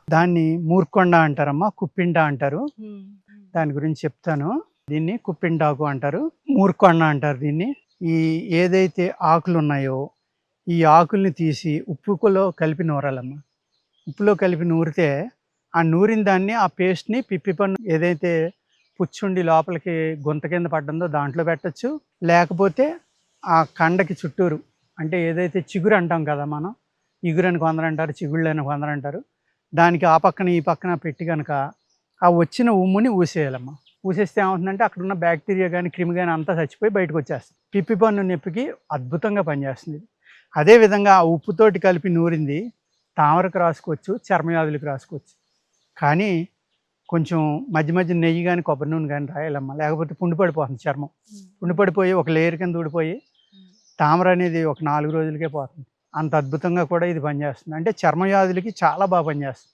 దాన్ని మూర్కొండ అంటారమ్మా, కుప్పిండ అంటారు. హ్మ్. దాని గురించి చెప్తాను. దీన్ని కుప్పిండాకు అంటారు, మూర్కొండ అంటారు దీన్ని. ఈ ఏదైతే ఆకులున్నాయో, ఈ ఆకుల్ని తీసి ఉప్పులో కలిపి నూరాలమ్మా. ఉప్పులో కలిపి నూరితే, ఆ నూరిన దాన్ని, ఆ పేస్ట్‌ని పిప్పి పన్ను ఏదైతే పుచ్చుండి లోపలికి గుంత కింద పడ్డందో దాంట్లో పెట్టొచ్చు. లేకపోతే ఆ కండకి చుట్టూరు, అంటే ఏదైతే చిగురు అంటాం కదా మనం, ఇగురని కొందరంటారు, చిగుళ్ళని కొందరంటారు. దానికి ఆ పక్కన, ఈ పక్కన పెట్టి గనక ఆ వచ్చిన ఉమ్ముని ఊసేయాలమ్మా. ఊసేస్తే ఏమవుతుందంటే అక్కడున్న బ్యాక్టీరియా గానీ, క్రిమి గానీ అంతా చచ్చిపోయి బయటకొచ్చేస్తుంది. పిప్పి పన్ను నొప్పికి అద్భుతంగా పనిచేస్తుంది ఇది. అదే విధంగా ఆ ఉప్పుతోటి కలిపి నూరింది తామరకు రాసుకోవచ్చు, చర్మవ్యాధులకు రాసుకోవచ్చు. కానీ కొంచెం మధ్య మధ్య నెయ్యి గానీ, కొబ్బరి నూనె గానీ రాయాలమ్మా. లేకపోతే పుండు పడిపోతుంది చర్మం. పుండు పడిపోయి ఒక లేయర్ కింద ఊడిపోయి తామర అనేది ఒక 4 రోజులకే పోతుంది. అంత అద్భుతంగా కూడా ఇది పనిచేస్తుంది. అంటే చర్మవ్యాధులకి చాలా బాగా పనిచేస్తుంది.